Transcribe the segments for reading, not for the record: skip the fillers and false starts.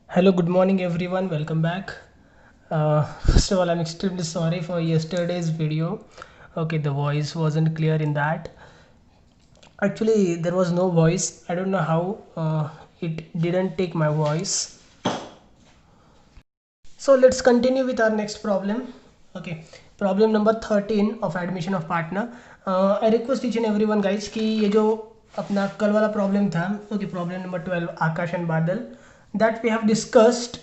Hello, good morning everyone. Welcome back. First of all, I'm extremely sorry for yesterday's video. Okay, the voice wasn't clear in that. Actually, there was no voice. I don't know how it didn't take my voice. So let's continue with our next problem. Okay, problem number 13 of admission of partner. I request each and everyone guys कि ये जो अपना कल वाला problem था, okay, problem number 12 Akash and बादल, that we have discussed.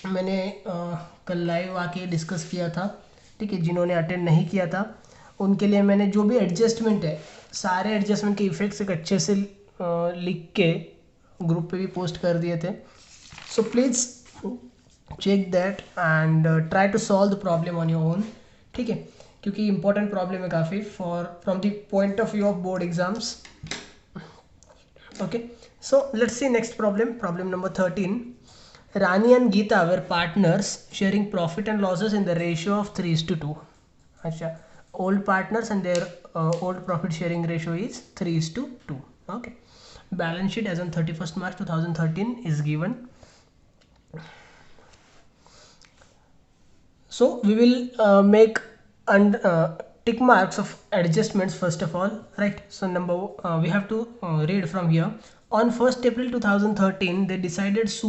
मैंने कल लाइव आके डिस्कस किया था. ठीक है, जिन्होंने अटेंड नहीं किया था उनके लिए मैंने जो भी एडजस्टमेंट है, सारे एडजस्टमेंट के इफेक्ट्स एक अच्छे से लिख के ग्रुप पे भी पोस्ट कर दिए थे. So please check that and try to solve the problem on your own. ठीक है, क्योंकि इंपॉर्टेंट प्रॉब्लम है काफ़ी for from the point of view of board exams. Okay, so let's see next problem. Problem number 13. Rani and Geeta were partners sharing profit and losses in the ratio of 3:2. अच्छा, old partners and their old profit sharing ratio is 3:2. Okay, balance sheet as on 31st March 2013 is given. So we will make and tick marks of adjustments first of all, right? So we have to read from here. On 1st April 2013 they decided to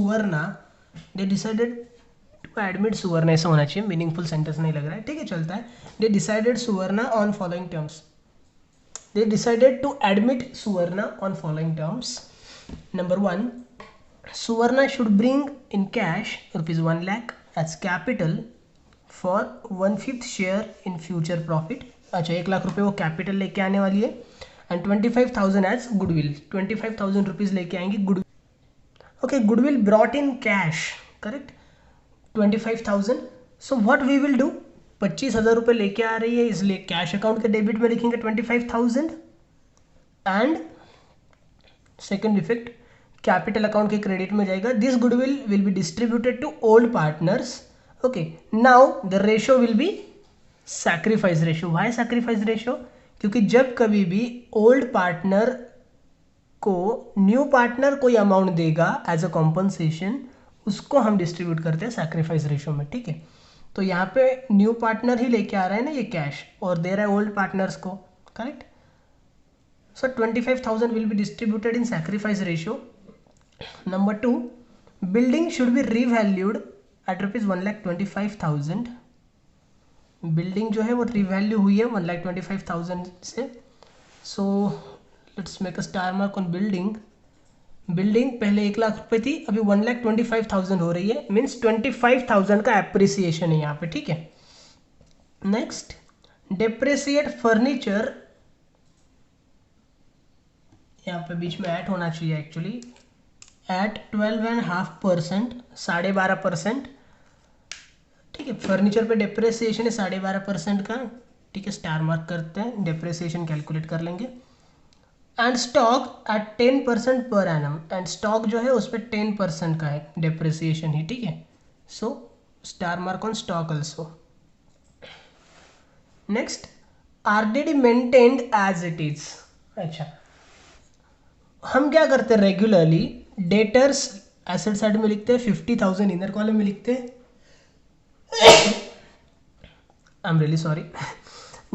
admit सुवर्ण, ऐसा होना चाहिए, meaningful sentence नहीं लग रहा है, ठीक है चलता है. They decided सुवर्ण on following terms. They decided to admit सुवर्ण on following terms. Number 1, Suvarna should bring in cash rupees 1 lakh as capital for 1/5 share in future profit. अच्छा, 1 लाख रुपये वो कैपिटल लेके आने वाली है एंड 25,000 एज गुडविल. 25,000 रुपीज़ लेके आएंगी good. Okay, goodwill brought in cash, correct, 25,000. So what we will do, 25,000 रुपये लेके आ रही है इसलिए कैश अकाउंट के डेबिट में लिखेंगे 25,000 and second effect capital account के क्रेडिट में जाएगा. This goodwill will be distributed to old partners. Okay, now the ratio will be sacrifice ratio. Why sacrifice ratio? क्योंकि जब कभी भी ओल्ड पार्टनर को न्यू पार्टनर कोई अमाउंट देगा एज अ कॉम्पनसेशन, उसको हम डिस्ट्रीब्यूट करते हैं सैक्रिफाइस रेशियो में. ठीक है, तो यहाँ पे न्यू पार्टनर ही लेके आ रहा है ना ये कैश और दे रहा है ओल्ड पार्टनर्स को, correct. So 25,000 will be distributed in sacrifice ratio. Number 2, building should be revalued at rupees 1,25,000. Building जो है वो रिवैल्यू हुई है 1,25,000 से. So let's make a star mark on building. Building पहले 1 लाख रुपए थी, अभी 1,25,000 हो रही है, मीन्स 25,000 का एप्रिसिएशन है यहाँ पे. ठीक है, नेक्स्ट, डेप्रिसिएट फर्नीचर, यहाँ पे बीच में ऐड होना चाहिए एक्चुअली, एट 12.5%, 12.5%. ठीक है, फर्नीचर पे डेप्रिसिएशन है 12.5% का. ठीक है, स्टार मार्क करते हैं, डेप्रिसिएशन कैलकुलेट कर लेंगे. And stock at 10% per annum, and stock जो है उस पर 10% का है डेप्रिसिएशन ही. ठीक है, so star mark on stock also. Next, RDD maintained as it is. अच्छा, हम क्या करते हैं रेगुलरली, डेटर्स एसेट साइड में लिखते हैं 50,000, इनर कॉलम में लिखते हैं, I am really sorry,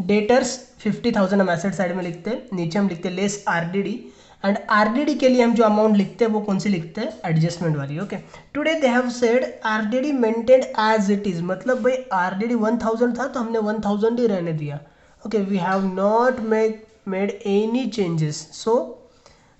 debtors 50,000 हम एसेट साइड में लिखते हैं, नीचे हम लिखते हैं लेस आरडीडी. एंड आरडीडी के लिए हम जो अमाउंट लिखते हैं वो कौन सी लिखते हैं, एडजस्टमेंट वाली. Okay, today they have said RDD maintained as it is, मतलब भाई आरडीडी 1,000 था तो हमने 1,000 ही रहने दिया. Okay, we have not made any changes, so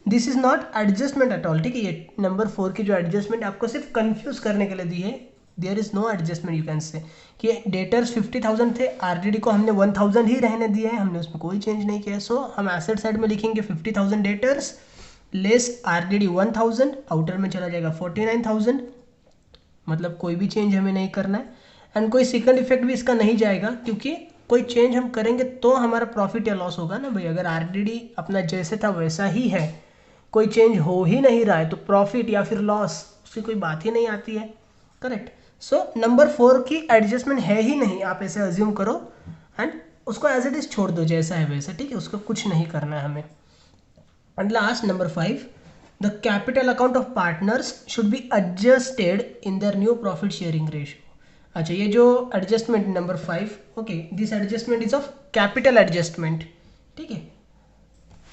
this is not adjustment at all. ठीक है, ये नंबर 4 की जो एडजस्टमेंट आपको सिर्फ कंफ्यूज करने के लिए दी है, there is no adjustment. You can say कि डेटर्स 50,000 थे, आरडीडी को हमने 1,000 ही रहने दिया है, हमने उसमें कोई चेंज नहीं किया. सो हम एसेट साइड में लिखेंगे 50,000 डेटर्स लेस आरडीडी 1,000, आउटर में चला जाएगा 49,000, मतलब कोई भी चेंज हमें नहीं करना है. एंड कोई सेकंड इफेक्ट भी इसका नहीं जाएगा, क्योंकि कोई चेंज हम करेंगे तो हमारा प्रॉफिट या लॉस होगा ना भाई. अगर आरडीडी अपना जैसे था वैसा ही है, कोई चेंज हो ही नहीं रहा है, तो प्रॉफिट या फिर लॉस उसकी कोई बात ही नहीं आती है, करेक्ट. सो नंबर 4 की एडजस्टमेंट है ही नहीं, आप ऐसे अज्यूम करो एंड उसको एज इट इज छोड़ दो जैसा है वैसा. ठीक है, उसको कुछ नहीं करना है हमें. And last number 5, the capital account of partners should be adjusted in their new profit sharing ratio. अच्छा, ये जो adjustment number 5, okay, this adjustment is of capital adjustment. ठीक है,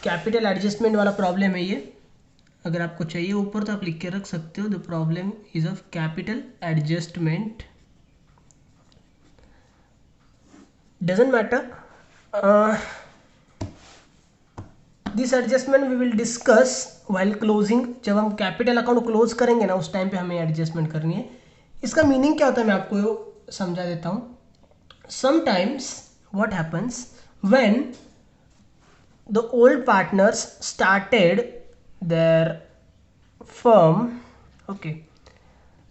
कैपिटल एडजस्टमेंट वाला प्रॉब्लम है ये। अगर आपको चाहिए ऊपर तो आप लिख के रख सकते हो, the problem is of capital adjustment. Doesn't matter, this adjustment we will discuss while closing. जब हम कैपिटल अकाउंट क्लोज करेंगे ना, उस टाइम पे हमें एडजस्टमेंट करनी है। इसका मीनिंग क्या होता है मैं आपको समझा देता हूँ। Sometimes what happens when the old partners started their firm, okay,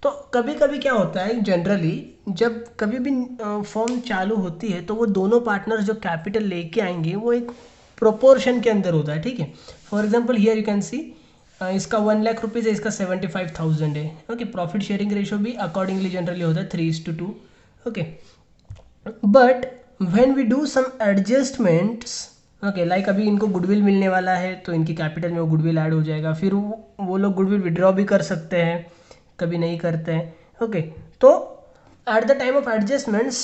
तो कभी कभी क्या होता है, जनरली जब कभी भी फर्म चालू होती है तो वो दोनों पार्टनर्स जो कैपिटल लेके आएंगे वो एक प्रोपोर्शन के अंदर होता है। ठीक है, for example here you can see, इसका 1,00,000 है, इसका 75,000 है। ओके, प्रॉफिट शेयरिंग रेशियो भी अकॉर्डिंगली जनरली होता है 3:2। Okay, but when we do some adjustments, okay, like अभी इनको गुडविल मिलने वाला है तो इनकी कैपिटल में वो गुडविल ऐड हो जाएगा, फिर वो लोग गुडविल विड्रॉ भी कर सकते हैं, कभी नहीं करते हैं। ओके, तो at the time of adjustments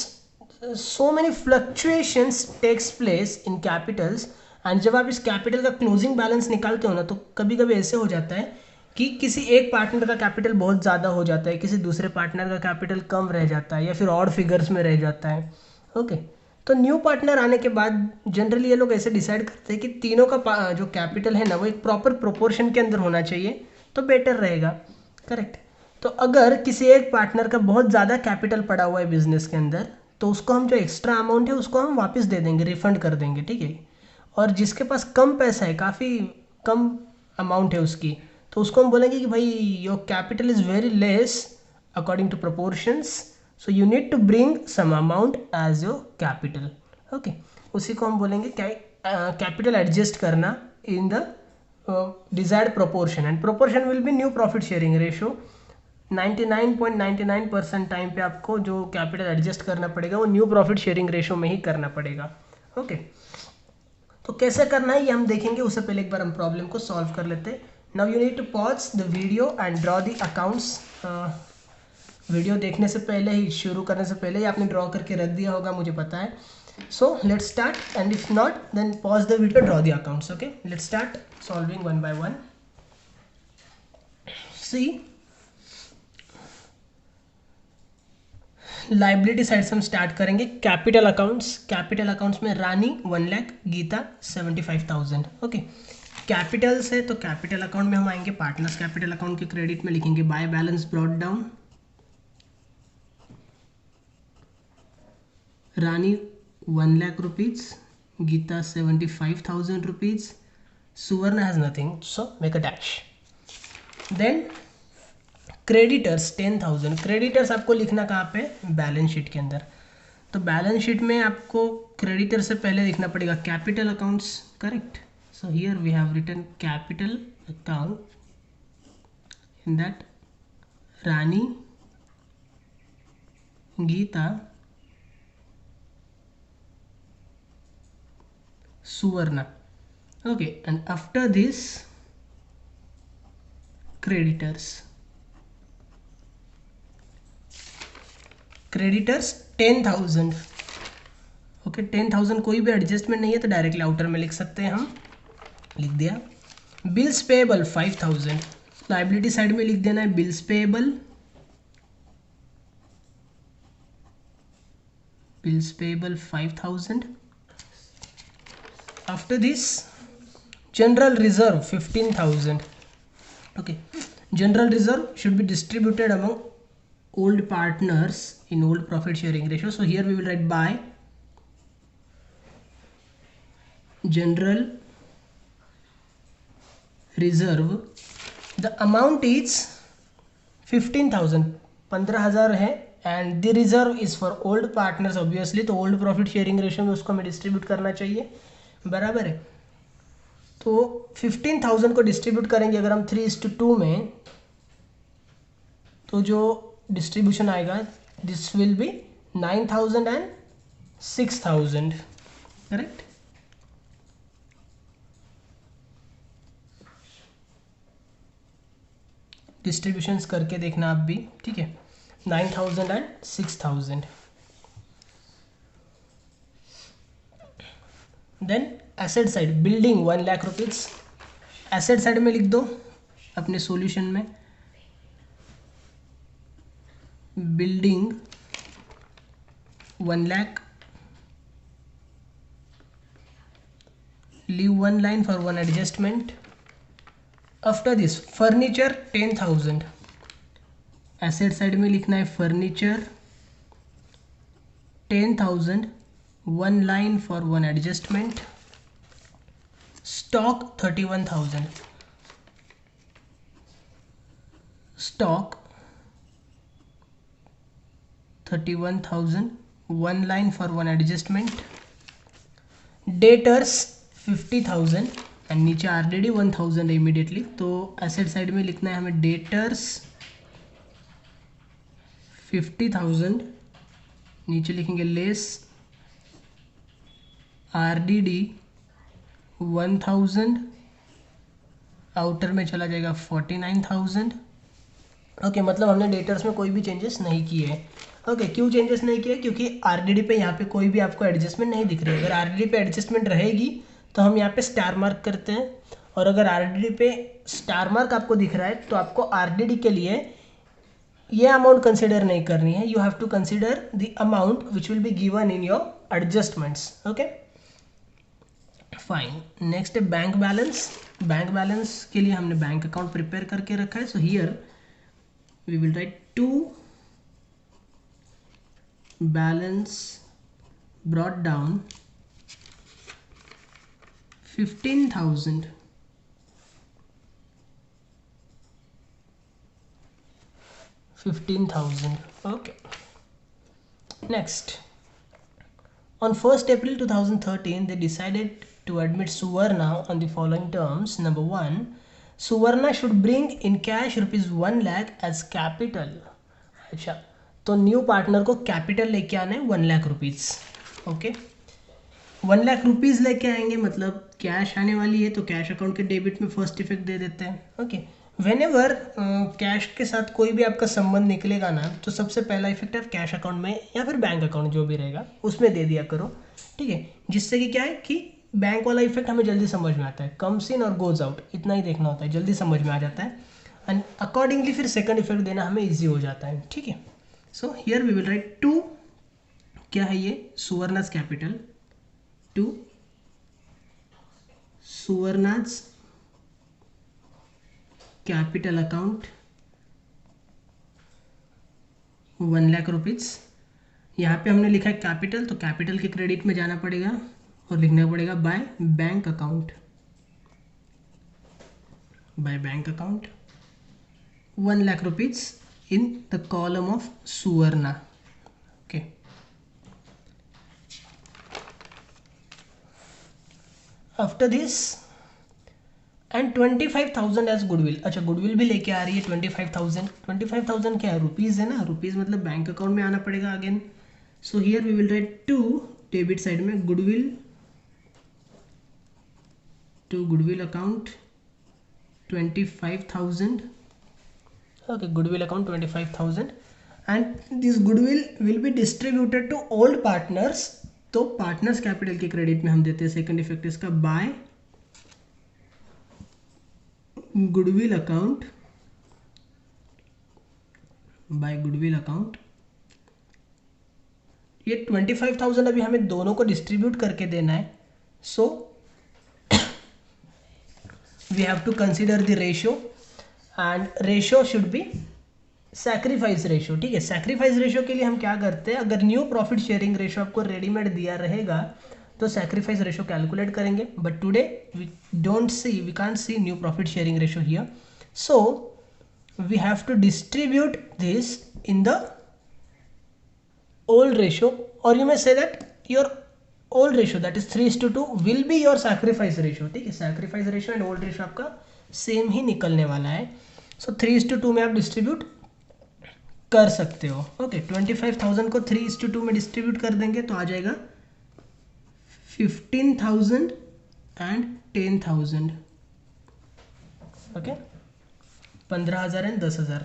so many fluctuations takes place in capitals, and जब आप इस कैपिटल का क्लोजिंग बैलेंस निकालते हो ना, तो कभी कभी ऐसे हो जाता है कि किसी एक पार्टनर का कैपिटल बहुत ज़्यादा हो जाता है, किसी दूसरे पार्टनर का कैपिटल कम रह जाता है, या फिर ऑड फिगर्स में रह जाता है। ओके, तो न्यू पार्टनर आने के बाद जनरली ये लोग ऐसे डिसाइड करते हैं कि तीनों का जो कैपिटल है ना, वो एक प्रॉपर प्रोपोर्शन के अंदर होना चाहिए, तो बेटर रहेगा। करेक्ट। तो अगर किसी एक पार्टनर का बहुत ज़्यादा कैपिटल पड़ा हुआ है बिजनेस के अंदर, तो उसको हम जो एक्स्ट्रा अमाउंट है उसको हम वापस दे देंगे, रिफंड कर देंगे। ठीक है, और जिसके पास कम पैसा है, काफ़ी कम अमाउंट है उसकी, तो उसको हम बोलेंगे कि भाई your capital is very less according to proportions, so you need to bring some amount as your capital. Okay, उसी को हम बोलेंगे कैपिटल एडजस्ट करना in the desired proportion, and proportion will be new profit sharing ratio. 99.99% time पे आपको जो capital adjust करना पड़ेगा वो न्यू प्रॉफिट शेयरिंग रेशियो में ही करना पड़ेगा। ओके, तो कैसे करना है ये हम देखेंगे, उससे पहले एक बार हम प्रॉब्लम को सॉल्व कर लेते हैं। Now you need to pause the video and draw the accounts. Video देखने से पहले ही, शुरू करने से पहले ही आपने ड्रॉ करके रख दिया होगा, मुझे पता है। So let's start, and if not then pause the video, draw the accounts. Okay, let's start solving one by one. See, liability side से हम स्टार्ट करेंगे। कैपिटल अकाउंट्स में रानी 1,00,000, गीता 75,000। ओके, कैपिटल्स है तो कैपिटल अकाउंट में हम आएंगे, पार्टनर्स कैपिटल अकाउंट के क्रेडिट में लिखेंगे by balance brought down, Rani 1,00,000 rupees, Geeta 75,000 rupees, Suvarna has nothing, so make a dash. Then creditors 10,000। Creditors आपको लिखना कहाँ पे, बैलेंस शीट के अंदर। तो बैलेंस शीट में आपको क्रेडिटर से पहले लिखना पड़ेगा capital accounts. Correct, so here we have written capital account, in that Rani, Geeta, Suvarna. Okay, and after this creditors 10,000। Okay, 10,000 कोई भी एडजस्टमेंट नहीं है तो डायरेक्टली आउटर में लिख सकते हैं हम, लिख दिया। बिल्स पेएबल 5,000, लाइबिलिटी साइड में लिख देना है bills payable, bills payable 5,000। After this general reserve 15,000। Okay, general reserve should be distributed among old partners in old profit sharing ratio, so here we will write by general reserve, the amount is 15,000, 15,000 है, and the reserve is for old partners obviously, तो old profit sharing ratio में उसको हमें distribute करना चाहिए, बराबर है। तो 15,000 को डिस्ट्रीब्यूट करेंगे अगर हम 3:2 में, तो जो डिस्ट्रीब्यूशन आएगा this will be 9,000 and 6,000। Correct, distributions करके देखना आप भी, ठीक है। 9,000 and 6,000। Then asset side, building 1 lakh rupees asset side में लिख दो अपने सॉल्यूशन में, building 1 lakh, leave one line for one adjustment. After this furniture 10,000, asset side में लिखना है furniture 10,000, one line for one adjustment. Stock 31,000, stock 31,000, one line for one adjustment. Debtors 50,000 and नीचे RDD 1,000 immediately, तो एसेट साइड में लिखना है हमें debtors 50,000, नीचे लिखेंगे लेस RDD 1,000, आउटर में चला जाएगा 49,000। ओके, मतलब हमने डेटर्स में कोई भी चेंजेस नहीं किए हैं। ओके, क्यों चेंजेस नहीं किए? क्योंकि RDD पे यहाँ पे कोई भी आपको एडजस्टमेंट नहीं दिख रही है। अगर RDD पे एडजस्टमेंट रहेगी तो हम यहाँ पे स्टार मार्क करते हैं, और अगर RDD पे स्टार मार्क आपको दिख रहा है तो आपको RDD के लिए ये अमाउंट कंसिडर नहीं करनी है। You have to consider the amount which will be given in your adjustments. Okay fine. Next है बैंक बैलेंस। बैंक बैलेंस के लिए हमने बैंक अकाउंट प्रिपेयर करके रखा है। So here we will write to balance brought down 15,000, okay. Next, on 1st April 2013 they decided to admit Suvarna on the following terms. Number 1, Suvarna should bring in cash rupees 1 lakh as capital. अच्छा, तो new partner को capital लेके आना है 1 lakh rupees. Okay, 1 lakh rupees लेके आएंगे, मतलब cash आने वाली है तो कैश अकाउंट के डेबिट में फर्स्ट इफेक्ट दे देते हैं। ओके, व्हेनेवर कैश के साथ कोई भी आपका संबंध निकलेगा ना, तो सबसे पहला इफेक्ट आप कैश अकाउंट में या फिर बैंक अकाउंट जो भी रहेगा उसमें दे दिया करो, ठीक है। जिससे कि क्या है कि बैंक वाला इफेक्ट हमें जल्दी समझ में आता है, कम्स इन और गोज आउट, इतना ही देखना होता है, जल्दी समझ में आ जाता है, एंड अकॉर्डिंगली फिर सेकंड इफेक्ट देना हमें ईजी हो जाता है, ठीक है। So here we will write to, क्या है ये, Suvarna's capital, to Suvarna's capital account 1 lakh rupees. यहाँ पे हमने लिखा है कैपिटल, तो कैपिटल के क्रेडिट में जाना पड़ेगा और लिखना पड़ेगा by bank account, by bank account 1 lakh rupees in the column of Suvarna. Okay, after this and 25,000 as goodwill. अच्छा, गुडविल भी लेके आ रही है 25,000। 25,000 क्या है, रुपीज़ है ना, रुपीज़ मतलब बैंक अकाउंट में आना पड़ेगा again. So here we will write to debit side में goodwill, to goodwill account 25,000। Okay, goodwill account 25,000 and this goodwill will be distributed to old partners. तो पार्टनर्स कैपिटल के credit में हम देते हैं सेकंड इफेक्ट इसका, by goodwill account, by goodwill account. ये 25,000 अभी हमें दोनों को डिस्ट्रीब्यूट करके देना है। So we have to consider the ratio, and ratio should be sacrifice ratio, ठीक है। सैक्रिफाइस रेशियो के लिए हम क्या करते हैं, अगर न्यू प्रॉफिट शेयरिंग रेशियो आपको रेडीमेड दिया रहेगा तो सैक्रिफाइस रेशियो कैलकुलेट करेंगे, but today we don't see, we can't see new profit sharing ratio here. So we have to distribute this in the old ratio, or you may say that your old ratio, that is 3:2 will be your sacrifice ratio, ठीक है। sacrifice ratio and old ratio आपका same ही निकलने वाला है। सो 3:2 में आप distribute कर सकते हो। ओके, 25,000 को 3:2 में डिस्ट्रीब्यूट कर देंगे तो आ जाएगा 15,000 and 10,000। Okay, 15,000 and 10,000.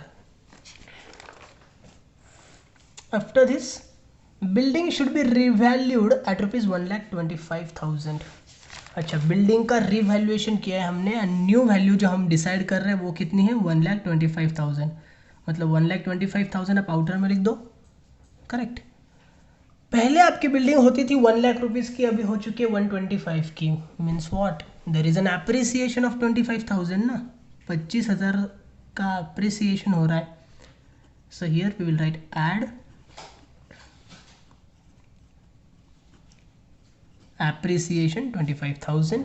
After this building should be revalued at ₹1,25,000. अच्छा, बिल्डिंग का रिवैल्यूएशन किया है हमने एंड न्यू वैल्यू जो हम डिसाइड कर रहे हैं वो कितनी है? 1,25,000. मतलब 1,25,000 आप आउटर में लिख दो. करेक्ट. पहले आपकी बिल्डिंग होती थी 1,00,000 की, अभी हो चुकी है 125 की. Means what? There is an appreciation of 25,000 ना. 25,000 का अप्रिसिएशन हो रहा है. So here we will write add appreciation 25,000.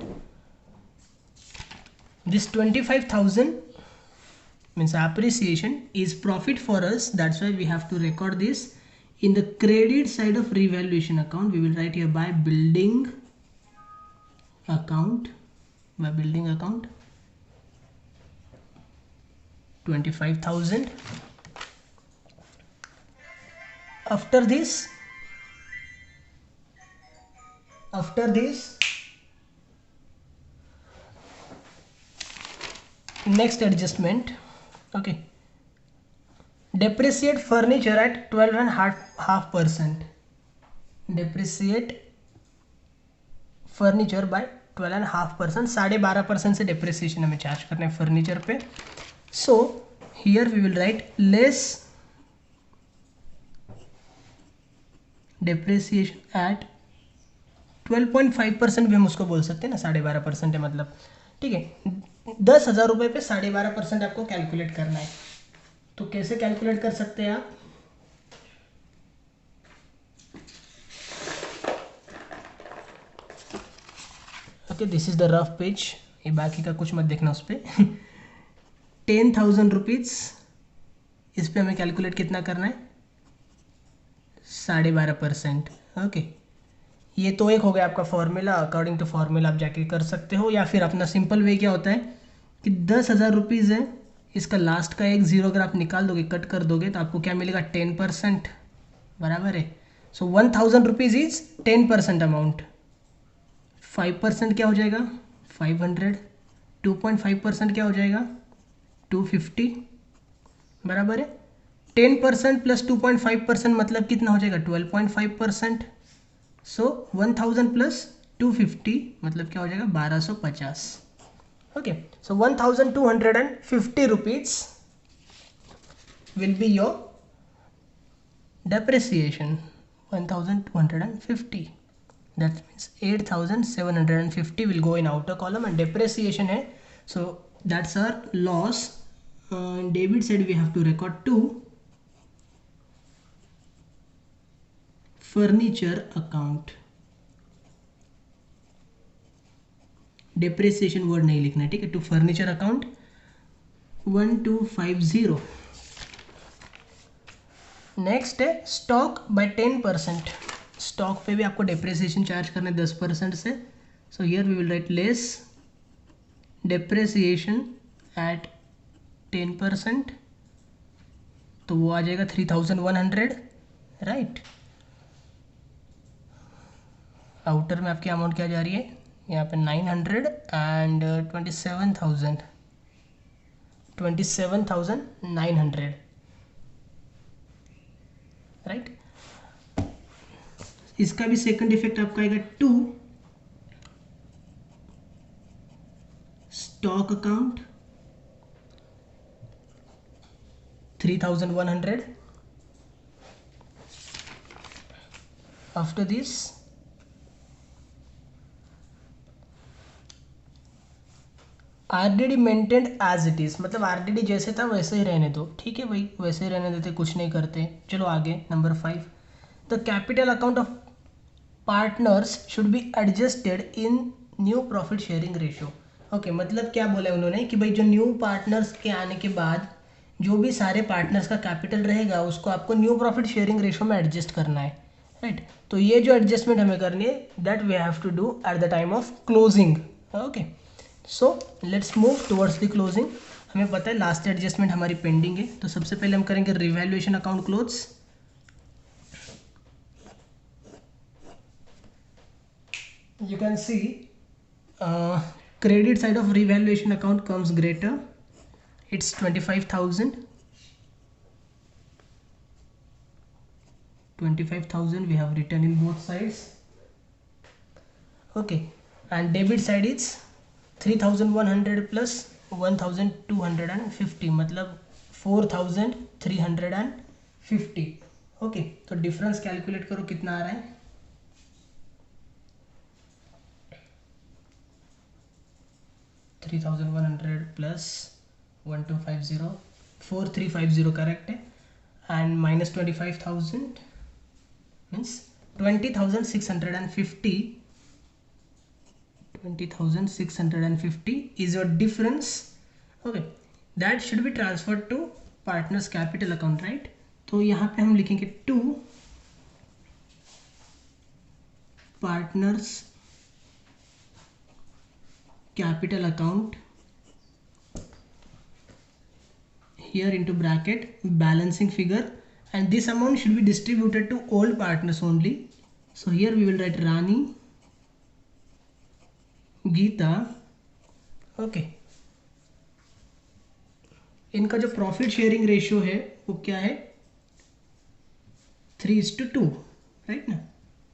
This 25,000 means appreciation is profit for us. That's why we have to record this in the credit side of revaluation account. We will write here by building account, 25,000. After this next adjustment, okay, depreciate furniture at 12.5%. depreciate furniture by 12.5%. 12.5% से depreciation हमें charge करना है furniture पे. so here we will write less depreciation at 12.5% भी हम उसको बोल सकते हैं ना. 12.5% है मतलब. ठीक है, 10,000 रुपये पे 12.5% आपको कैलकुलेट करना है. तो कैसे कैलकुलेट कर सकते हैं आप? Okay, this is the rough page. ये बाकी का कुछ मत देखना उस पर. 10,000 रुपीज इस पे हमें कैलकुलेट कितना करना है? 12.5%. ओके, ये तो एक हो गया आपका फॉर्मूला. अकॉर्डिंग टू फॉर्मूला आप जाके कर सकते हो, या फिर अपना सिंपल वे क्या होता है कि 10,000 रुपीज़ है, इसका लास्ट का एक जीरो अगर आप निकाल दोगे, कट कर दोगे, तो आपको क्या मिलेगा? 10%. बराबर है. सो 1,000 रुपीज़ इज 10% अमाउंट. 5% क्या हो जाएगा? 500. 2.5% क्या हो जाएगा? 250. बराबर है. 10% प्लस 2.5% मतलब कितना हो जाएगा? 12.5%. सो 1,000 प्लस 250 मतलब क्या हो जाएगा? 1,250. Okay, so 1,250 rupees will be your depreciation. 1,250. that means 8,750 will go in outer column and depreciation है. so that's our loss. David said we have to record 2 furniture account. Depreciation word नहीं लिखना है. ठीक है, टू फर्नीचर अकाउंट 1250. नेक्स्ट है stock by 10%. Stock पे भी आपको डेप्रिसिएशन चार्ज करना है 10% से. So here we will write less depreciation at 10%. तो वो आ जाएगा 3,100. राइट. आउटर में आपकी अमाउंट क्या जा रही है? यहाँ पे 900 एंड 27,900. राइट. इसका भी सेकंड इफेक्ट आपका आएगा 2 stock account 3,100. After this RDD maintained as it is, मतलब आरडीडी जैसे था वैसे ही रहने दो. ठीक है भाई, वैसे ही रहने देते, कुछ नहीं करते. चलो आगे number 5. The capital account of partners should be adjusted in new profit sharing ratio. Okay, मतलब क्या बोला है उन्होंने कि भाई जो न्यू पार्टनर्स के आने के बाद जो भी सारे पार्टनर्स का कैपिटल रहेगा उसको आपको न्यू प्रॉफिट शेयरिंग रेशियो में एडजस्ट करना है. राइट. तो ये जो एडजस्टमेंट हमें करनी है that we have to do at the time of closing. Okay, so let's move towards the closing. हमें पता है लास्ट एडजस्टमेंट हमारी पेंडिंग है, तो सबसे पहले हम करेंगे revaluation account close. You can C credit side of revaluation account comes greater. it's 25,000. 25,000 we have written in both sides. Okay, and debit side is 3,100 plus 1,250 मतलब 4,350. ओके, तो डिफरेंस कैलकुलेट करो कितना आ रहा है. 3,100 प्लस 1,250 4,350 करेक्ट है, and minus 25,000 means 20,650. 20,650 is your difference. Okay, that should be transferred to partners capital account, right? तो यहाँ पे हम लिखेंगे to partners capital account, here into bracket balancing figure, and this amount should be distributed to old partners only. So here we will write Rani, Geeta. Okay, इनका जो profit sharing ratio है वो क्या है, 3:2, राइट ना.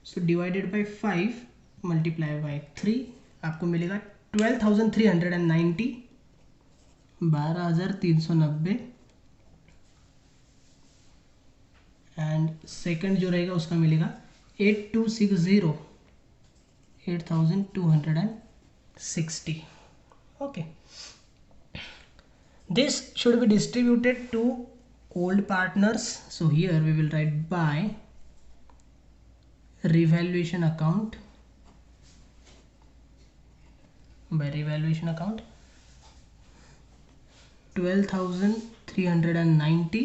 So divided by 5 multiply by 3 आपको मिलेगा 12,390, 12,390. And second जो रहेगा उसका मिलेगा 8,260, 8,260. Okay, this should be distributed to old partners. So here we will write by revaluation account, by revaluation account 12,390,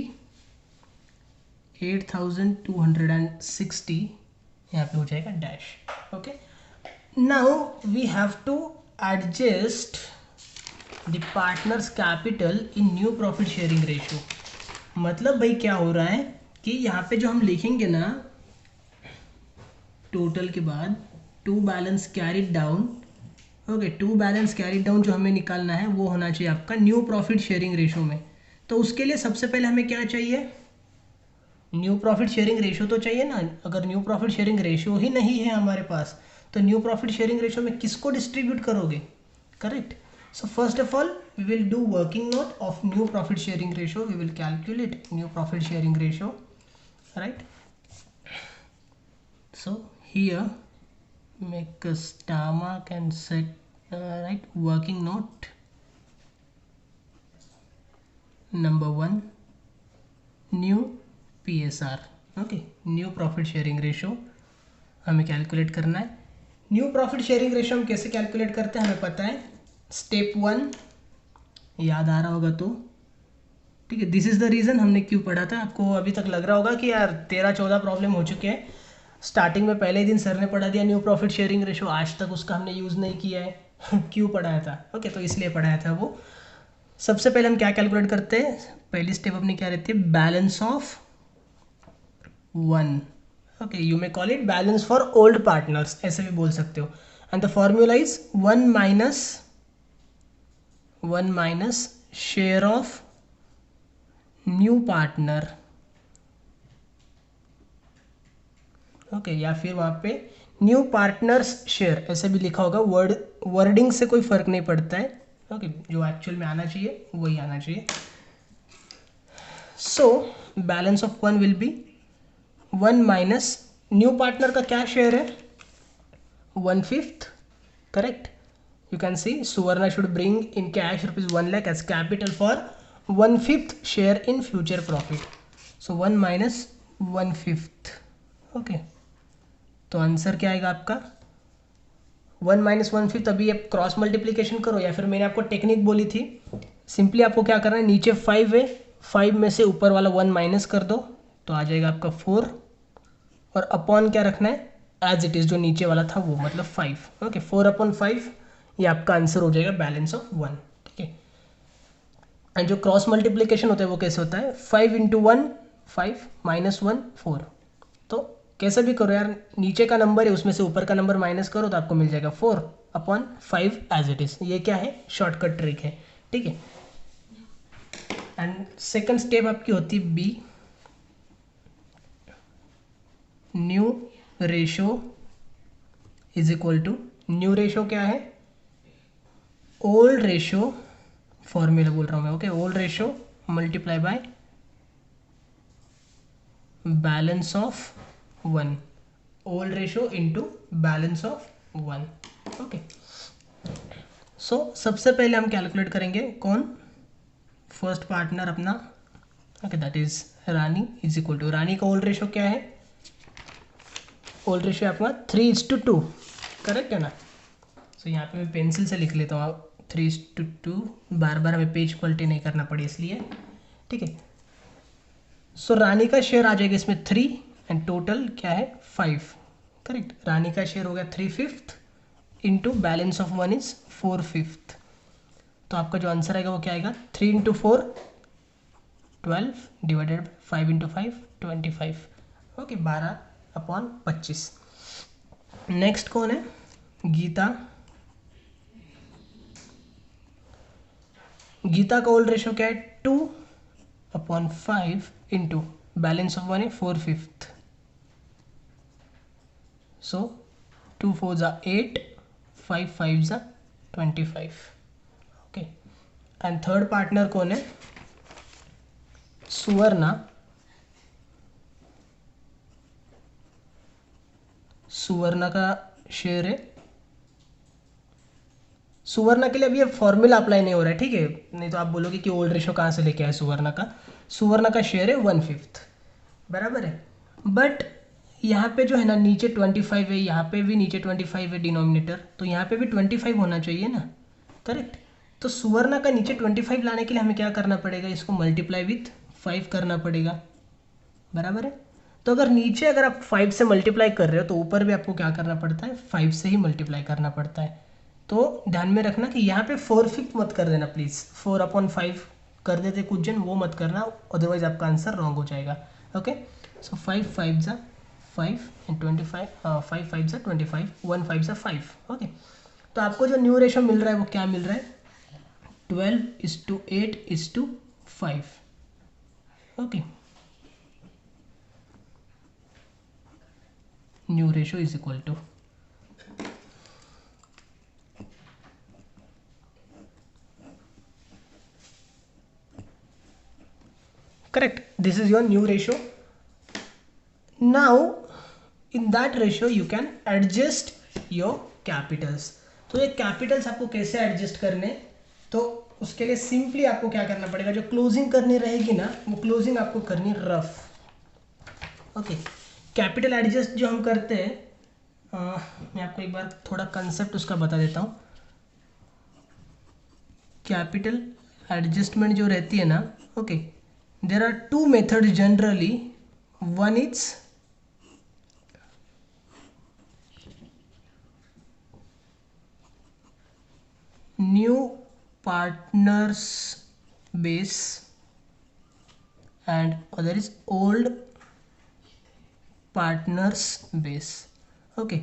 8,260 यहाँ पे हो जाएगा dash. Okay, now we have to adjust the partners capital in new profit sharing ratio. मतलब भाई क्या हो रहा है कि यहाँ पे जो हम लिखेंगे ना टोटल के बाद to balance carried down. Okay, to balance carried down जो हमें निकालना है वो होना चाहिए आपका न्यू प्रॉफिट शेयरिंग रेशियो में. तो उसके लिए सबसे पहले हमें क्या चाहिए, न्यू प्रॉफिट शेयरिंग रेशियो तो चाहिए ना. अगर न्यू प्रॉफिट शेयरिंग रेशियो ही नहीं है हमारे पास तो न्यू प्रॉफिट शेयरिंग रेशियो में किसको डिस्ट्रीब्यूट करोगे, correct. So first of all we will do working note of new profit sharing ratio. We will calculate new profit sharing ratio, right. So here make a star mark and set right working note number 1 new PSR. Okay, new profit sharing ratio हमें calculate करना है. New profit sharing ratio हम कैसे calculate करते हैं हमें पता है. स्टेप 1 याद आ रहा होगा तो ठीक है. दिस इज़ द रीज़न हमने क्यों पढ़ा था. आपको अभी तक लग रहा होगा कि यार 13-14 प्रॉब्लम हो चुके हैं. स्टार्टिंग में पहले ही दिन सर ने पढ़ा दिया न्यू प्रॉफिट शेयरिंग रेशियो, आज तक उसका हमने यूज़ नहीं किया है. क्यों पढ़ाया था, ओके तो इसलिए पढ़ाया था वो. सबसे पहले हम क्या कैलकुलेट करते हैं, पहली स्टेप अपनी क्या रहती है, balance of 1. Okay, you may call it balance for old partners, ऐसे भी बोल सकते हो. And the formula is 1 minus share of new partner. Okay, या फिर वहाँ पे न्यू पार्टनर्स शेयर ऐसे भी लिखा होगा. वर्डिंग से कोई फर्क नहीं पड़ता है. ओके, जो एक्चुअल में आना चाहिए वही आना चाहिए. So balance of 1 will be 1 minus new partner का क्या शेयर है, 1/5, correct. You can see Suvarna should bring in cash ₹1 lakh as capital for 1/5 share in future profit. So 1 minus 1/5. Okay, तो आंसर क्या आएगा आपका 1 माइनस 1/5. अभी आप क्रॉस मल्टीप्लीकेशन करो या फिर मैंने आपको टेक्निक बोली थी. सिंपली आपको क्या करना है, नीचे 5 है, 5 में से ऊपर वाला 1 माइनस कर दो तो आ जाएगा आपका 4, और अपॉन क्या रखना है एज इट इज़, जो नीचे वाला था वो मतलब 5. ओके, 4/5 ये आपका आंसर हो जाएगा बैलेंस ऑफ 1. ठीक है. एंड जो क्रॉस मल्टीप्लीकेशन होता है वो कैसे होता है, 5 × 1 5 -1 4. तो कैसे भी करो यार, नीचे का नंबर है उसमें से ऊपर का नंबर माइनस करो तो आपको मिल जाएगा 4/5 एज इट इज़. ये क्या है, शॉर्टकट ट्रिक है. ठीक है. एंड सेकंड स्टेप आपकी होती है B, new ratio is equal to, new ratio क्या है, ओल्ड रेशो, फॉर्मूला बोल रहा हूँ मैं, okay, old ratio multiply by balance of 1, old ratio into balance of 1, okay. So सबसे पहले हम कैलकुलेट करेंगे कौन, फर्स्ट पार्टनर अपना, okay, that is Rani is equal to, Rani का ओल्ड रेशो क्या है, ओल्ड रेशो आपका 3:2, करेक्ट है ना। सो यहाँ पे मैं पेंसिल से लिख लेता हूँ 3:2, बार बार हमें पेज पलटी नहीं करना पड़े इसलिए, ठीक है। सो रानी का शेयर आ जाएगा इसमें 3 एंड टोटल क्या है 5, करेक्ट। रानी का शेयर हो गया 3/5 इंटू बैलेंस ऑफ 1 इज 4/5, तो आपका जो आंसर आएगा वो क्या आएगा, 3 × 4 12 डिवाइडेड 5 × 5 25, ओके, 12/25। नेक्स्ट कौन है, गीता, गीता का ओल्ड रेशो क्या है 2/5 इंटू बैलेंस ऑफ 1 है 4/5, सो 2 4 8, 5 5 25, ओके। एंड थर्ड पार्टनर कौन है, सुवर्णा, सुवर्णा का शेयर है, सुवर्णा के लिए अभी ये फॉर्मूला अप्लाई नहीं हो रहा है, ठीक है, नहीं तो आप बोलोगे कि ओल्ड रेशो कहाँ से लेके आए सुवर्णा का, सुवर्णा का शेयर है 1/5, बराबर है। बट यहाँ पे जो है ना नीचे 25 है, यहाँ पे भी नीचे 25 है डिनोमिनेटर, तो यहाँ पे भी 25 होना चाहिए ना, करेक्ट। तो सुवर्णा का नीचे 25 लाने के लिए हमें क्या करना पड़ेगा, इसको मल्टीप्लाई विथ 5 करना पड़ेगा, बराबर है। तो अगर नीचे अगर आप 5 से मल्टीप्लाई कर रहे हो तो ऊपर भी आपको क्या करना पड़ता है, 5 से ही मल्टीप्लाई करना पड़ता है। तो ध्यान में रखना कि यहाँ पे 4/5 मत कर देना प्लीज़, 4/5 कर देते कुछ जन, वो मत करना, अदरवाइज आपका आंसर रॉन्ग हो जाएगा, ओके। सो 5 5 ज़ा 5 एंड 25, 5 5 ज़ा 25, 1 5 ज़ा 5, ओके। तो आपको जो न्यू रेशो मिल रहा है वो क्या मिल रहा है, 12:8:5, okay. New ratio is equal to, correct, this is your new ratio. Now in that ratio you can adjust your capitals. तो ये कैपिटल्स आपको कैसे एडजस्ट करने, तो उसके लिए सिंपली आपको क्या करना पड़ेगा, जो क्लोजिंग करनी रहेगी ना वो क्लोजिंग आपको करनी रफ, ओके। कैपिटल एडजस्ट जो हम करते हैं, मैं आपको एक बार थोड़ा कंसेप्ट उसका बता देता हूँ। कैपिटल एडजस्टमेंट जो रहती है ना, okay, there are two methods generally. One is new partners base and other is old partners base, okay.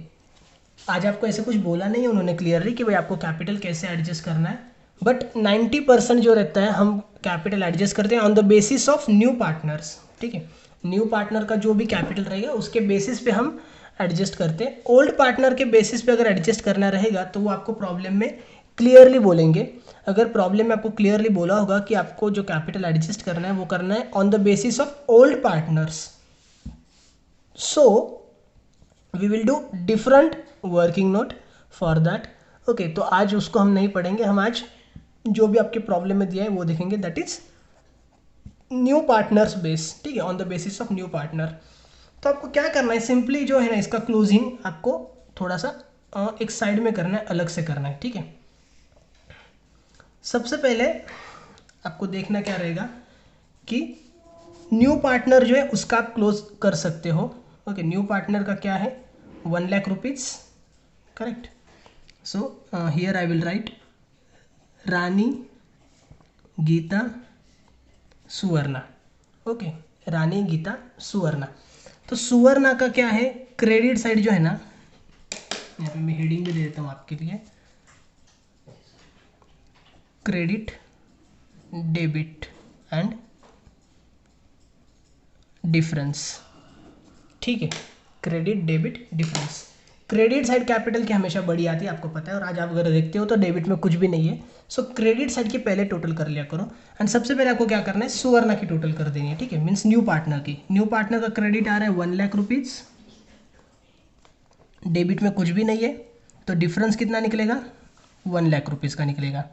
आज आपको ऐसे कुछ बोला नहीं है उन्होंने क्लियरली कि भाई आपको कैपिटल कैसे एडजस्ट करना है, बट 90% जो रहता है हम कैपिटल एडजस्ट करते हैं on the basis of new partners, ठीक है। न्यू पार्टनर का जो भी कैपिटल रहेगा उसके बेसिस पे हम एडजस्ट करते हैं। ओल्ड पार्टनर के बेसिस पे अगर एडजस्ट करना रहेगा तो वो आपको प्रॉब्लम में क्लियरली बोलेंगे। अगर प्रॉब्लम में आपको क्लियरली बोला होगा कि आपको जो कैपिटल एडजस्ट करना है वो करना है on the basis of old partners, so we will do different working note for that, okay. तो आज उसको हम नहीं पढ़ेंगे, हम आज जो भी आपके प्रॉब्लम में दिया है वो देखेंगे, that is new partners base, ठीक है, on the basis of new partner. तो आपको क्या करना है, सिंपली जो है ना इसका क्लोजिंग आपको थोड़ा सा एक साइड में करना है, अलग से करना है, ठीक है। सबसे पहले आपको देखना क्या रहेगा कि न्यू पार्टनर जो है उसका आप क्लोज कर सकते हो, ओके। न्यू पार्टनर का क्या है 1 lakh rupees, correct. So here I will write Rani, Geeta, Suvarna, okay, Rani, Geeta, Suvarna. तो सुवर्णा का क्या है, क्रेडिट साइड जो है ना, यहाँ पे मैं हेडिंग भी दे देता हूँ आपके लिए, क्रेडिट डेबिट, एंड डिफरेंस, ठीक है, credit debit difference. Credit side capital की हमेशा बड़ी आती है, आपको पता है, और आज आप अगर देखते हो तो डेबिट में कुछ भी नहीं है। सो क्रेडिट साइड की पहले टोटल कर लिया करो, एंड सबसे पहले आपको क्या करना है, सुवर्णा की टोटल कर देनी है, ठीक है, मीन्स न्यू पार्टनर की। न्यू पार्टनर का क्रेडिट आ रहा है 1,00,000 रुपीज़, डेबिट में कुछ भी नहीं है, तो डिफरेंस कितना निकलेगा, 1,00,000 रुपीज़ का निकलेगा,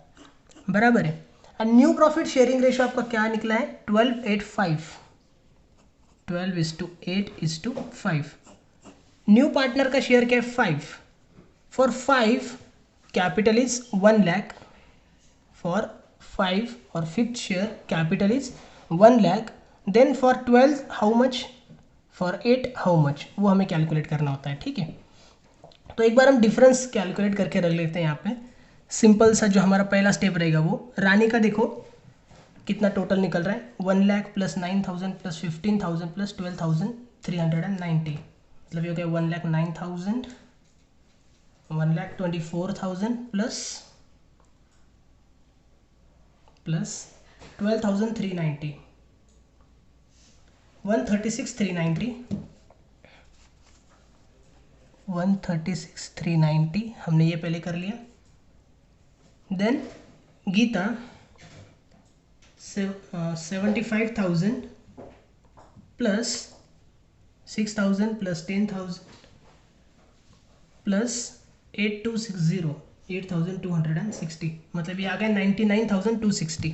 बराबर है। And new profit sharing ratio आपका क्या निकला है, 12:8:5, 12:8:5। न्यू पार्टनर का शेयर क्या है, 5। फॉर 5 कैपिटल इज 1,00,000, फॉर 5 और fifth share capital is 1,00,000, then for 12 how much, for 8 how much, वो हमें कैलकुलेट करना होता है, ठीक है। तो एक बार हम डिफरेंस कैलकुलेट करके रख लेते हैं यहाँ पे, सिंपल सा जो हमारा पहला स्टेप रहेगा वो, रानी का देखो कितना टोटल निकल रहा है, 1,00,000 प्लस 9,000 प्लस 15,000 प्लस 12,390, मतलब ये हो गया 1,09,000, 1,24,000 प्लस 12,390, 136,390, 136,390 हमने ये पहले कर लिया। Then Geeta 75,000 plus 6,000 plus 10,000 plus 8,260, 8,260, मतलब ये आ गया 99,260,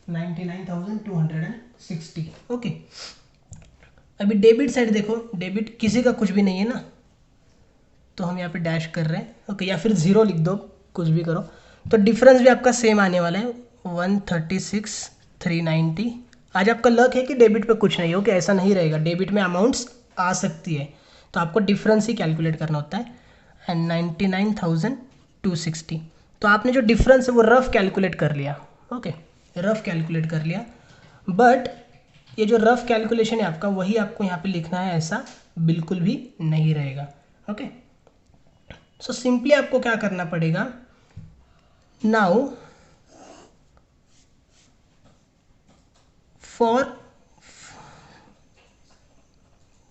99,260, ओके। अभी डेबिट साइड देखो, डेबिट किसी का कुछ भी नहीं है ना, तो हम यहाँ पे डैश कर रहे हैं, ओके, या फिर ज़ीरो लिख दो, कुछ भी करो। तो डिफरेंस भी आपका सेम आने वाला है, 136,390। आज आपका लक है कि डेबिट पे कुछ नहीं है, ओके, ऐसा नहीं रहेगा, डेबिट में अमाउंट्स आ सकती है, तो आपको डिफरेंस ही कैलकुलेट करना होता है, एंड 99,260। तो आपने जो डिफरेंस है वो रफ कैलकुलेट कर लिया, ओके, रफ कैलकुलेट कर लिया, बट ये जो रफ कैलकुलेशन है आपका, वही आपको यहाँ पे लिखना है, ऐसा बिल्कुल भी नहीं रहेगा, ओके। सो सिंपली आपको क्या करना पड़ेगा, नाउ फॉर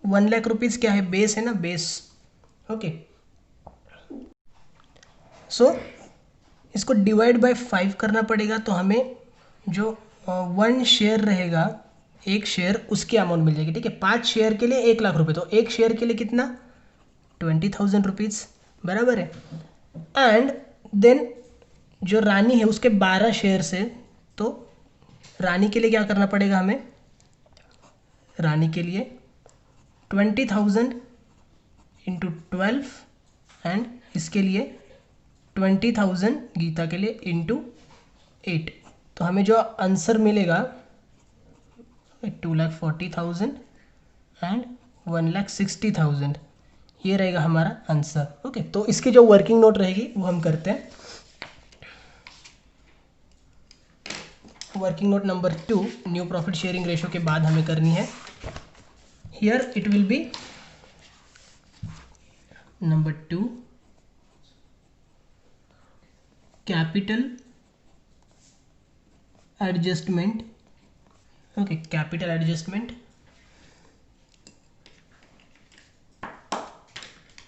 1,00,000 रुपीज़ क्या है, बेस है ना, बेस, ओके। सो इसको डिवाइड बाय 5 करना पड़ेगा, तो हमें जो 1 शेयर रहेगा, एक शेयर, उसकी अमाउंट मिल जाएगी, ठीक है। 5 शेयर के लिए 1,00,000 रुपये, तो एक शेयर के लिए कितना, 20,000 रुपीज़, बराबर है। एंड देन जो रानी है उसके 12 शेयर्स है, तो रानी के लिए क्या करना पड़ेगा हमें, रानी के लिए 20,000 इंटू 12, एंड इसके लिए 20,000 गीता के लिए इंटू 8, तो हमें जो आंसर मिलेगा 2,40,000 एंड 1,60,000, ये रहेगा हमारा आंसर, ओके। तो इसकी जो वर्किंग नोट रहेगी वो हम करते हैं। Working note number 2 new profit sharing ratio के बाद हमें करनी है। Here it will be number 2 capital adjustment, okay, capital adjustment.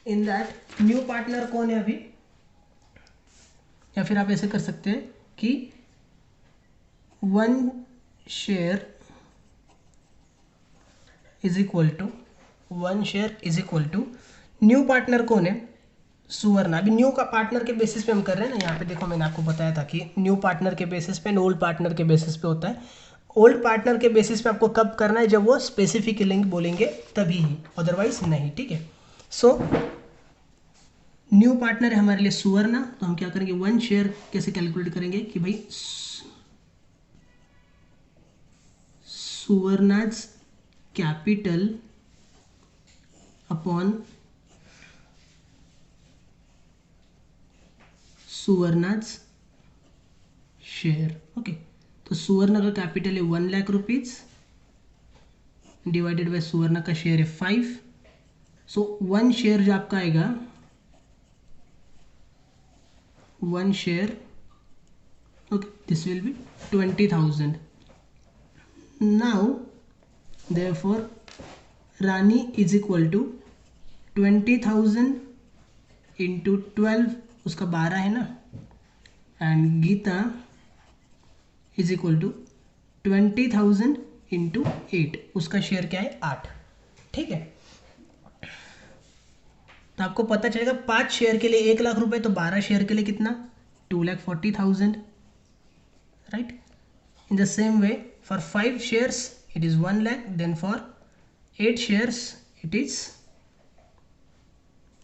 In that new partner कौन है अभी, या फिर आप ऐसे कर सकते हैं कि 1 share is equal to, 1 share is equal to, new partner कौन है, सुवर्णा। अभी न्यू का पार्टनर के बेसिस पे हम कर रहे हैं ना, यहाँ पे देखो मैंने आपको बताया था कि न्यू पार्टनर के बेसिस पे, ओल्ड पार्टनर के बेसिस पे होता है। ओल्ड पार्टनर के बेसिस पे आपको कब करना है, जब वो स्पेसिफिक लिंक बोलेंगे तभी ही, अदरवाइज नहीं, ठीक है। सो न्यू पार्टनर है हमारे लिए सुवर्णा, तो हम क्या करेंगे, 1 शेयर कैसे कैलकुलेट करेंगे कि भाई सुवर्णाज कैपिटल अपॉन सुवर्णाज शेयर, ओके। तो सुवर्ण का कैपिटल है 1,00,000 रुपीज़, डिवाइडेड बाय सुवर्ण का शेयर है 5। सो 1 शेयर जो आपका आएगा, 1 share this will be 20,000. Now therefore Rani is equal to 20,000 into 12, उसका 12 है ना, and Geeta is equal to 20,000 into 8, उसका शेयर क्या है 8. ठीक है, तो आपको पता चलेगा 5 शेयर के लिए 1 लाख रुपए, तो 12 शेयर के लिए कितना 2,40,000, right. In the same way for 5 shares it is 1 lakh, then for 8 shares it is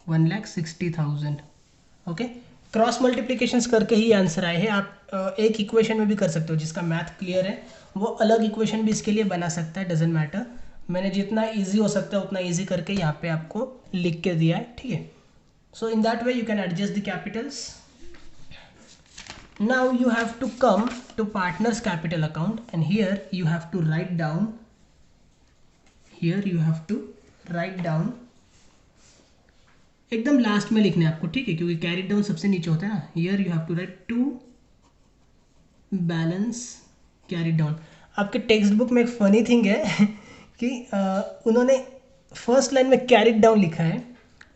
1,60,000. Okay, cross multiplications करके ही आंसर आए हैं. आप एक इक्वेशन में भी कर सकते हो, जिसका मैथ क्लियर है वो अलग इक्वेशन भी इसके लिए बना सकता है, डजेंट मैटर. मैंने जितना इजी हो सकता है उतना इजी करके यहाँ पे आपको लिख के दिया है. ठीक है, so in that way you can adjust the capitals. Now you have to come to partners capital account, and here you have to write down, एकदम लास्ट में लिखना है आपको. ठीक है, क्योंकि कैरी डाउन सबसे नीचे होता है ना. Here you have to write to balance carry down. आपके टेक्स्ट बुक में एक फनी थिंग है कि उन्होंने फर्स्ट लाइन में कैरी डाउन लिखा है,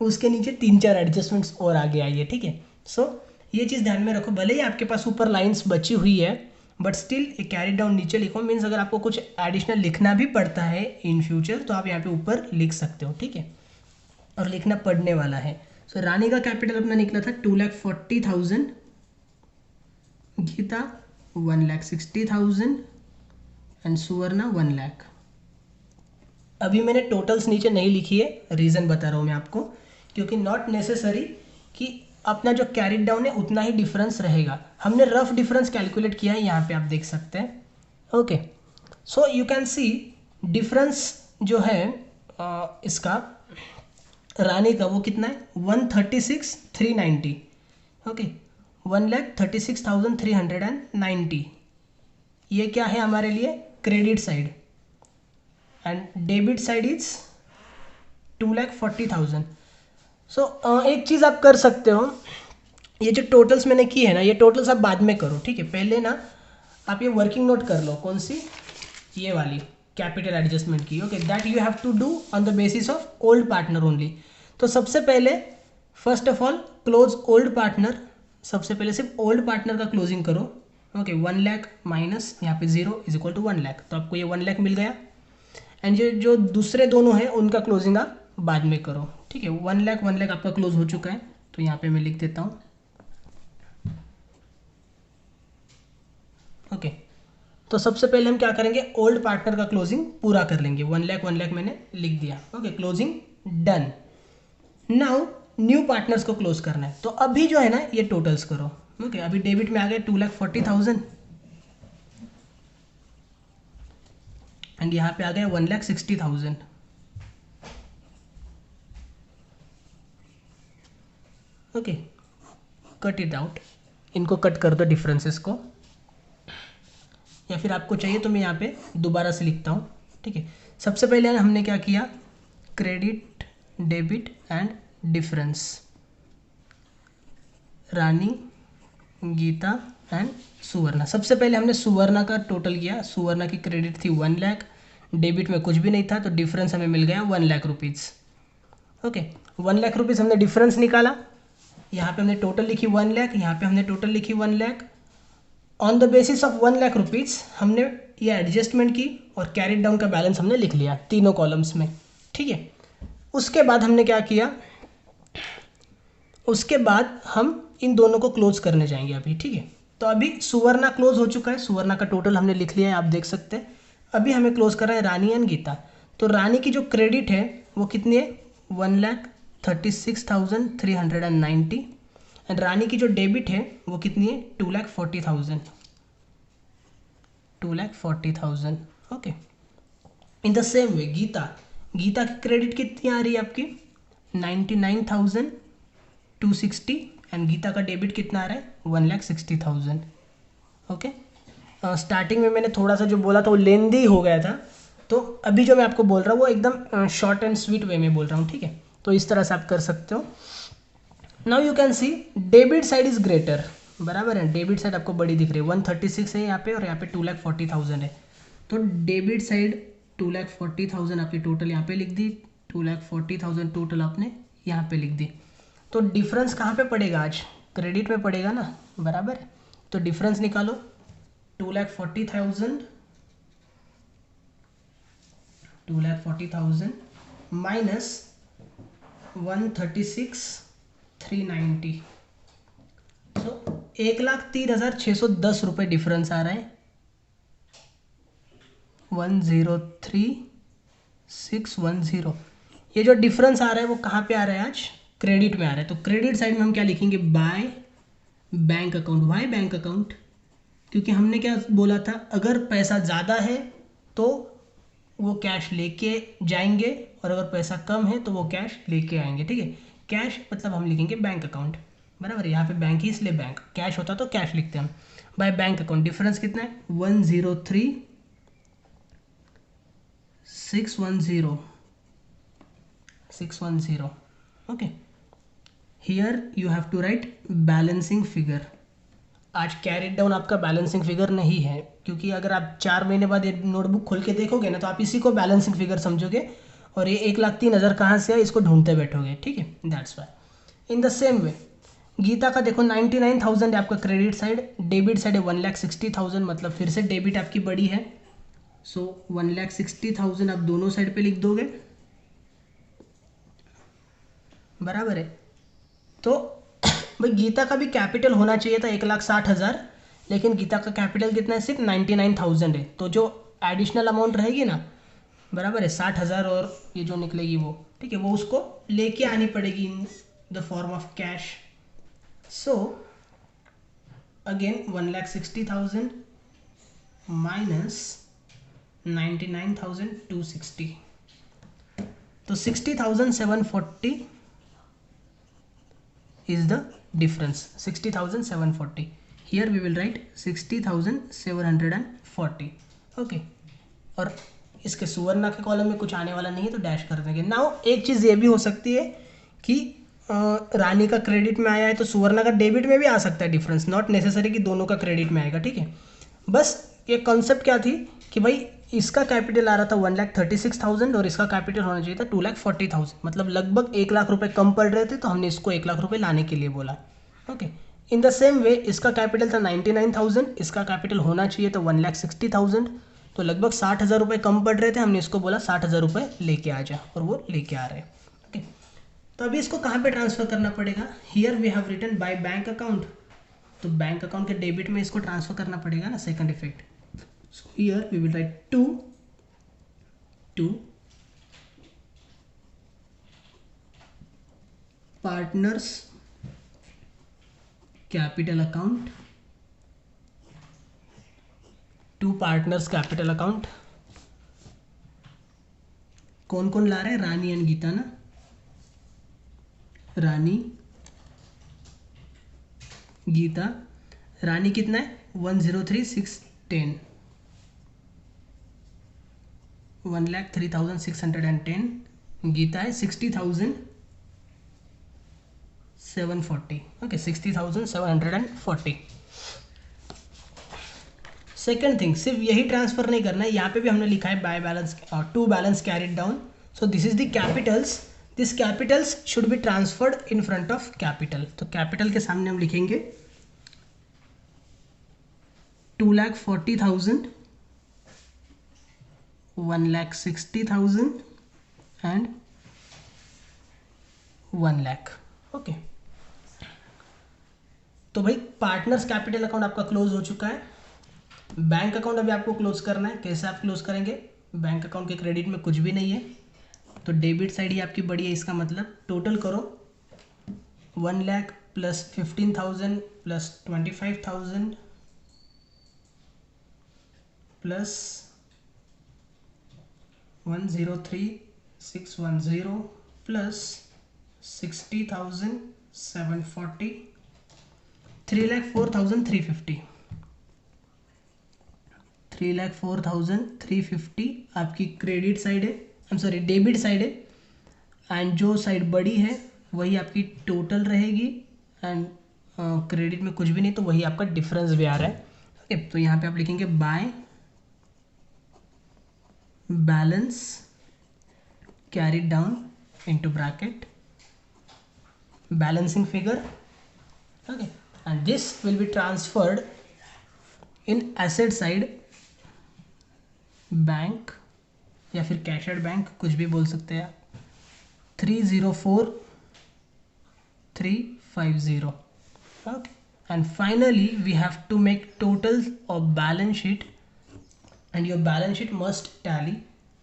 उसके नीचे 3-4 एडजस्टमेंट्स और आगे आई है. ठीक है, सो ये चीज़ ध्यान में रखो. भले ही आपके पास ऊपर लाइंस बची हुई है, बट स्टिल एक कैरी डाउन नीचे लिखो. मीन्स अगर आपको कुछ एडिशनल लिखना भी पड़ता है इन फ्यूचर, तो आप यहाँ पे ऊपर लिख सकते हो. ठीक है, और लिखना पड़ने वाला है. सो रानी का कैपिटल अपना निकला था 2,40,000, गीता 1,60,000 एंड सुवर्णा 1 लाख. अभी मैंने टोटल्स नीचे नहीं लिखी है, रीज़न बता रहा हूँ मैं आपको, क्योंकि नॉट नेसेसरी कि अपना जो कैरिड डाउन है उतना ही डिफरेंस रहेगा. हमने रफ डिफरेंस कैलकुलेट किया है, यहाँ पे आप देख सकते हैं. Okay, so you can C difference जो है इसका रानी का वो कितना है 136,390. ओके, 1,36,390. ये क्या है हमारे लिए credit side, and debit side is 2,40,000. सो एक चीज़ आप कर सकते हो, ये जो टोटल्स मैंने की है ना, ये टोटल्स आप बाद में करो. ठीक है, पहले ना आप ये वर्किंग नोट कर लो. कौन सी, ये वाली कैपिटल एडजस्टमेंट की. Okay, that you have to do on the basis of old partner only. तो सबसे पहले first of all close old partner. सबसे पहले सिर्फ ओल्ड पार्टनर का क्लोजिंग करो. ओके, 1 लाख माइनस यहाँ पे 0 इज इक्वल टू 1 लाख, तो आपको ये 1 लाख मिल गया. एंड ये जो दूसरे दोनों हैं उनका क्लोजिंग आप बाद में करो. ठीक है, 1 लाख आपका क्लोज हो चुका है, तो यहाँ पे मैं लिख देता हूँ. ओके, तो सबसे पहले हम क्या करेंगे, ओल्ड पार्टनर का क्लोजिंग पूरा कर लेंगे. 1 लाख मैंने लिख दिया. Okay, closing done. Now new partners को क्लोज करना है, तो अभी जो है ना ये टोटल्स करो. ओके, अभी डेबिट में आ गए 2,40,000 एंड यहाँ पे आ गया 1,60,000. ओके, कट इट आउट, इनको कट कर दो डिफरेंसेस को, या फिर आपको चाहिए तो मैं यहाँ पे दोबारा से लिखता हूँ. ठीक है, सबसे पहले हमने क्या किया, credit, debit and difference. Rani, Geeta and Suvarna. सबसे पहले हमने सुवर्णा का टोटल किया. सुवर्णा की क्रेडिट थी 1 लाख, डेबिट में कुछ भी नहीं था, तो डिफरेंस हमें मिल गया 1 lakh rupees. Okay, 1 lakh rupees हमने डिफरेंस निकाला. यहाँ पे हमने टोटल लिखी 1 लाख, यहाँ पे हमने टोटल लिखी 1 lakh. On the basis of 1 lakh rupees हमने ये एडजस्टमेंट की और कैरिड डाउन का बैलेंस हमने लिख लिया तीनों कॉलम्स में. ठीक है, उसके बाद हमने क्या किया, उसके बाद हम इन दोनों को क्लोज करने जाएंगे अभी. ठीक है, तो अभी सुवर्णा क्लोज हो चुका है, सुवर्णा का टोटल हमने लिख लिया है, आप देख सकते हैं. अभी हमें क्लोज कर रहा है रानी एंड गीता. तो रानी की जो क्रेडिट है वो कितनी है 1,36,390 एंड रानी की जो डेबिट है वो कितनी है 2,40,000. 2,40,000. Okay, in the same way Geeta की क्रेडिट कितनी आ रही है आपकी 99,260 एंड गीता का डेबिट कितना आ रहा है 1,60,000. ओके, स्टार्टिंग में मैंने थोड़ा सा जो बोला था वो लेंदी हो गया था, तो अभी जो मैं आपको बोल रहा हूँ वो एकदम शॉर्ट एंड स्वीट वे में बोल रहा हूँ. ठीक है, तो इस तरह से आप कर सकते हो. Now you can C debit side is greater. बराबर है। डेबिट साइड आपको बड़ी दिख रही है, 136 है यहाँ पे और यहाँ पे 2,40,000 है। तो डेबिट साइड 2,40,000 आपकी टोटल यहाँ पे लिख दी, 2,40,000 टोटल आपने यहाँ पे लिख दी। तो डिफरेंस कहाँ पे पड़ेगा आज, क्रेडिट में पड़ेगा ना, बराबर। तो डिफरेंस निकालो, 2,40,000 माइनस 136,390, तो 1,03,610 रुपये डिफरेंस आ रहा है। 103,610, ये जो डिफरेंस आ रहा है वो कहाँ पे आ रहा है आज, क्रेडिट में आ रहा है। तो क्रेडिट साइड में हम क्या लिखेंगे, by bank account. Why bank account, क्योंकि हमने क्या बोला था, अगर पैसा ज़्यादा है तो वो कैश लेके जाएंगे और अगर पैसा कम है तो वो कैश लेके आएंगे, ठीक है। कैश मतलब हम लिखेंगे बैंक अकाउंट, बराबर। यहाँ पे बैंक ही इसलिए बैंक, कैश होता तो कैश लिखते हम। बाय बैंक अकाउंट डिफरेंस कितना है, 103,610 okay. Here you have to write balancing figure. आज कैरिड डाउन आपका बैलेंसिंग फिगर नहीं है, क्योंकि अगर आप 4 महीने बाद ये नोटबुक खोल के देखोगे ना तो आप इसी को बैलेंसिंग फिगर समझोगे और ये 1,03,000 कहाँ से आए इसको ढूंढते बैठोगे, ठीक है। That's why. In the same way Geeta का देखो 99,000 है आपका क्रेडिट साइड, डेबिट साइड है 1,60,000, मतलब फिर से डेबिट आपकी बड़ी है। सो 1,60,000 आप दोनों साइड पे लिख दोगे, बराबर है। तो भाई गीता का भी कैपिटल होना चाहिए था 1,60,000, लेकिन गीता का कैपिटल कितना है, सिर्फ 99,000 है। तो जो एडिशनल अमाउंट रहेगी ना, बराबर है 60,000 और ये जो निकलेगी वो, ठीक है, वो उसको लेके आनी पड़ेगी in the form of cash. So again 1,60,000 minus 99,260, तो 60,740 is the difference, 60,740. Here we will write 60,740 okay। और इसके सुवर्णा के कॉलम में कुछ आने वाला नहीं है तो डैश कर देंगे। नाउ एक चीज़ ये भी हो सकती है कि रानी का क्रेडिट में आया है तो सुवर्णा का डेबिट में भी आ सकता है डिफरेंस, नॉट नेसेसरी कि दोनों का क्रेडिट में आएगा, ठीक है। बस ये कॉन्सेप्ट क्या थी कि भाई इसका कैपिटल आ रहा था 1,36,000 और इसका कैपिटल होना चाहिए था 2,40,000, मतलब लगभग 1,00,000 रुपये कम पड़ रहे थे, तो हमने इसको 1,00,000 रुपये लाने के लिए बोला, ओके। इन द सेम वे इसका कैपिटल था 99,000, इसका कैपिटल होना चाहिए था 1,60,000, तो लगभग 60,000 रुपये कम पड़ रहे थे, हमने इसको बोला 60,000 रुपये लेके आ जा, और वो लेके आ रहे हैं, ओके। तो अभी इसको कहाँ पे ट्रांसफर करना पड़ेगा, here we have written by bank account, तो बैंक अकाउंट के डेबिट में इसको ट्रांसफर करना पड़ेगा ना, second effect. So here we will write 2 partners capital account, 2 partners capital account। कौन कौन ला रहे हैं, रानी एंड गीता ना, रानी गीता। रानी कितना है 1,03,610, 1,03,610, गीता है 60,740 ओके, 60,740। सेकेंड थिंग, सिर्फ यही ट्रांसफर नहीं करना है, यहाँ पे भी हमने लिखा है by balance, to balance carried down. So this is the capitals, this capitals should be transferred in front of capital. तो कैपिटल के सामने हम लिखेंगे 2,40,000, 1,60,000 एंड 1,00,000 ओके। तो भाई पार्टनर्स कैपिटल अकाउंट आपका क्लोज हो चुका है। बैंक अकाउंट अभी आपको क्लोज करना है, कैसे आप क्लोज करेंगे, बैंक अकाउंट के क्रेडिट में कुछ भी नहीं है, तो डेबिट साइड ही आपकी बड़ी है, इसका मतलब टोटल करो 1,00,000 प्लस 15,000 प्लस 25,000 प्लस 1,03,610 प्लस 60,740, 3,04,350, 3,04,350 आपकी क्रेडिट साइड है, I am sorry debit side है, एंड जो साइड बड़ी है वही आपकी टोटल रहेगी, एंड क्रेडिट में कुछ भी नहीं, तो वही आपका डिफरेंस भी आ रहा है। ओके, तो यहाँ पे आप लिखेंगे by balance carried down into bracket balancing figure. Okay, and this will be transferred in asset side bank या फिर कैशड बैंक, कुछ भी बोल सकते हैं आप, 304350. Okay, and finally we have to make totals of balance sheet and your balance sheet must tally.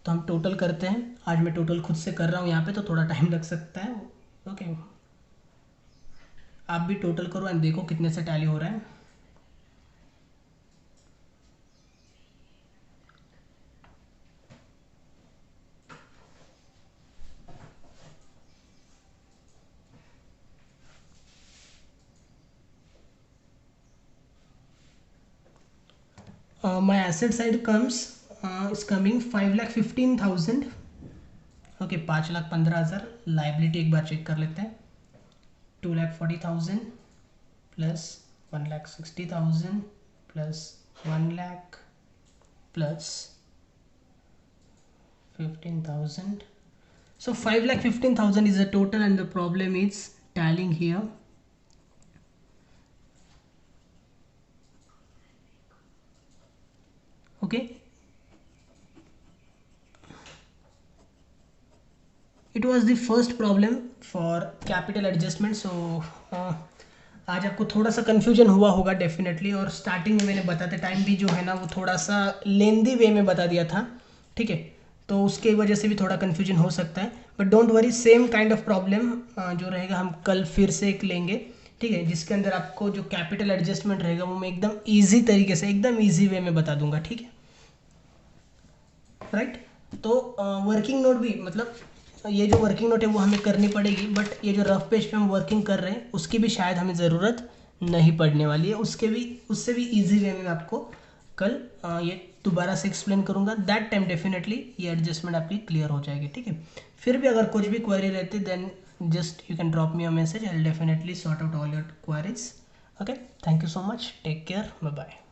तो हम टोटल करते हैं, आज मैं टोटल खुद से कर रहा हूँ यहाँ पे, तो थोड़ा टाइम लग सकता है। ओके, आप भी टोटल करो एंड देखो कितने से टैली हो रहा है। My asset side comes is coming 5,15,000. Okay, 5,15,000. Liability एक बार चेक कर लेते हैं, 2,40,000 plus 1,60,000 plus 1,00,000 plus 15,000. So 5,15,000 is the total and the problem is tallying here. Okay, it was the first problem for capital adjustment. So आज आपको थोड़ा सा confusion हुआ होगा डेफिनेटली, और स्टार्टिंग में मैंने बताते टाइम भी जो है ना वो थोड़ा सा लेंदी वे में बता दिया था, ठीक है, तो उसके वजह से भी थोड़ा कन्फ्यूजन हो सकता है, but don't worry, same kind of problem जो रहेगा हम कल फिर से एक लेंगे, ठीक है, जिसके अंदर आपको जो कैपिटल एडजस्टमेंट रहेगा वो मैं एकदम ईजी तरीके से, एकदम ईजी वे में बता दूंगा, ठीक है, राइट। तो वर्किंग नोट भी, मतलब ये जो वर्किंग नोट है वो हमें करनी पड़ेगी, बट ये जो रफ पेज पे हम वर्किंग कर रहे हैं उसकी भी शायद हमें ज़रूरत नहीं पड़ने वाली है, उससे भी इजी वे में आपको कल ये दोबारा से एक्सप्लेन करूँगा। दैट टाइम डेफिनेटली ये एडजस्टमेंट आपकी क्लियर हो जाएगी, ठीक है। फिर भी अगर कुछ भी क्वेरी रहती then just you can drop me a message, I will definitely sort out all your queries. Okay, thank you so much, take care, bye bye.